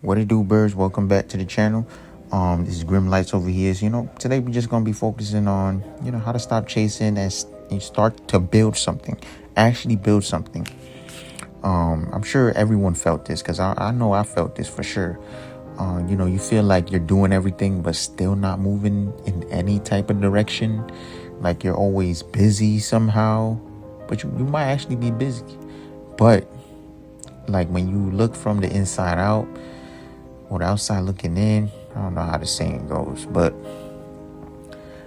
What it do, birds? Welcome back to the channel. This is Grim Lights over here. So, today we're just gonna be focusing on, how to stop chasing and start to build something. Actually build something. I'm sure everyone felt this because I know I felt this for sure. You feel like you're doing everything but still not moving in any type of direction. Like you're always busy somehow, but you might actually be busy. But like when you look from the inside out or the outside looking in, I don't know how the saying goes, but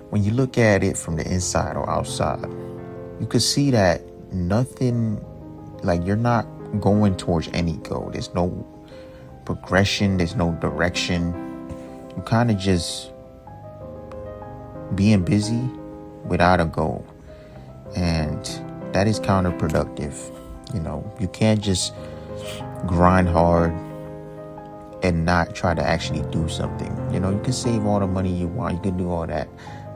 when you look at it from the inside or outside, you could see that nothing, like you're not going towards any goal. There's no progression, there's no direction. You kind of just being busy without a goal, and that is counterproductive. You can't just grind hard and not try to actually do something. You can save all the money you want, you can do all that.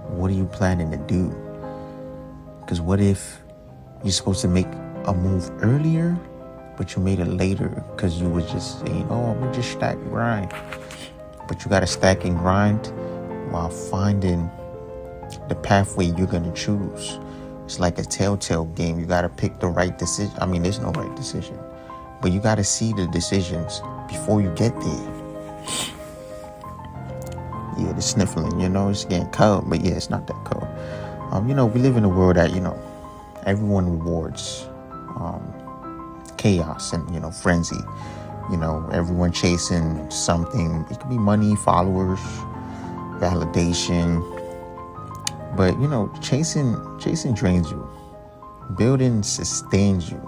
What are you planning to do? Because what if you're supposed to make a move earlier, but you made it later because you was just saying, oh, I'm gonna just stack grind. But you gotta stack and grind while finding the pathway you're gonna choose. It's like a telltale game. You gotta pick the right decision. I mean, there's no right decision, but you gotta see the decisions before you get there. Yeah, the sniffling, it's getting cold, but yeah, it's not that cold. We live in a world that, everyone rewards chaos and, frenzy. Everyone chasing something. It could be money, followers, validation. But, chasing drains you. Building sustains you.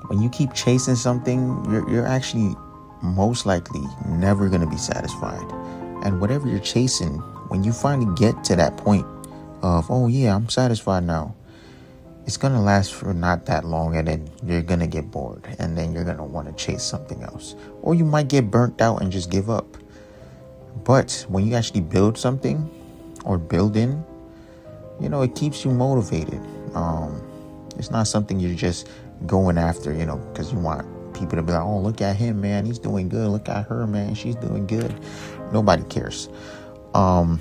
When you keep chasing something, you're actually most likely never going to be satisfied. And whatever you're chasing, when you finally get to that point of, oh yeah, I'm satisfied now, it's going to last for not that long, and then you're going to get bored, and then you're going to want to chase something else. Or you might get burnt out and just give up. But when you actually build something or build in, it keeps you motivated. It's not something you're just going after, because you want people to be like, oh, look at him, man, he's doing good. Look at her, man, she's doing good. Nobody cares. And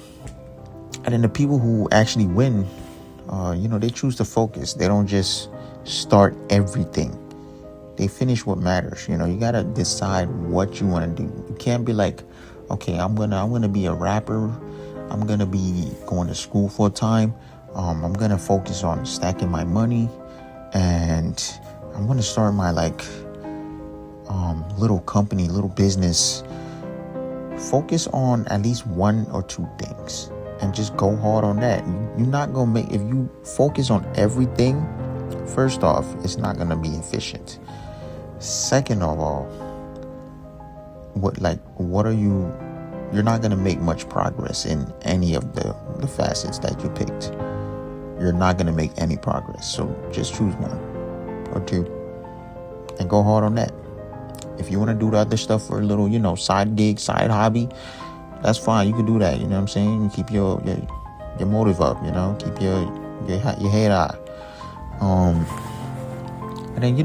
then the people who actually win, they choose to focus. They don't just start everything. They finish what matters. You gotta decide what you want to do. You can't be like, okay, I'm gonna be a rapper. I'm gonna be going to school full time. I'm gonna focus on stacking my money, and I'm gonna start my little company, little business. Focus on at least one or two things and just go hard on that. You're not gonna if you focus on everything, first off, it's not gonna be efficient. Second of all, you're not gonna make much progress in any of the facets that you picked. You're not gonna make any progress. So just choose one or two and go hard on that. If you want to do the other stuff for a little, side gig, side hobby, that's fine. You can do that. You know what I'm saying? You keep your motive up. Keep your head high. And then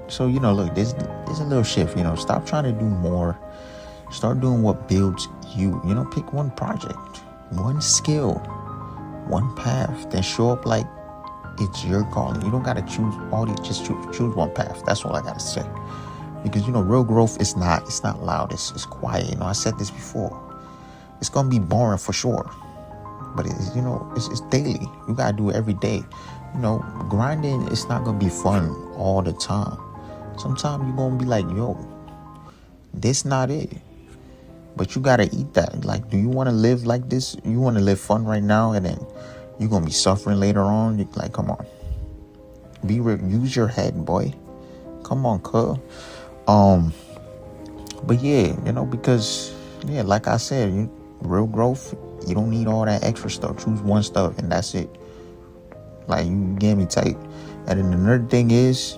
so look, there's a little shift. Stop trying to do more. Start doing what builds you. Pick one project, one skill, one path. Then show up like it's your calling. You don't gotta choose all these. Just choose one path. That's all I gotta say. Because real growth is not loud. It's quiet. I said this before. It's gonna be boring for sure, but it's daily. You gotta do it every day. Grinding. It's not gonna be fun all the time. Sometimes you're gonna be like, yo, this not it. But you gotta eat that. Like, do you want to live like this? You want to live fun right now, and then you're gonna be suffering later on. You're like, come on, use your head, boy. Come on, cuz. But yeah, because like I said, real growth, you don't need all that extra stuff. Choose one stuff and that's it. Like, you get me tight. And then another thing is,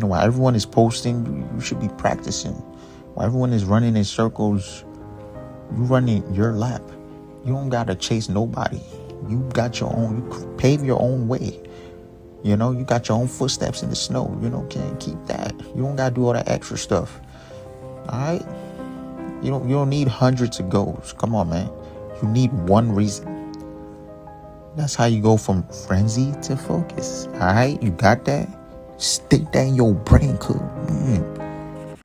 while everyone is posting, you should be practicing. While everyone is running in circles, you running your lap. You don't gotta chase nobody. You got your own. You pave your own way. You got your own footsteps in the snow. Can't keep that. You don't gotta do all that extra stuff. All right. You don't need hundreds of goals. Come on, man. You need one reason. That's how you go from frenzy to focus. All right, you got that? Stick that in your brain, cool.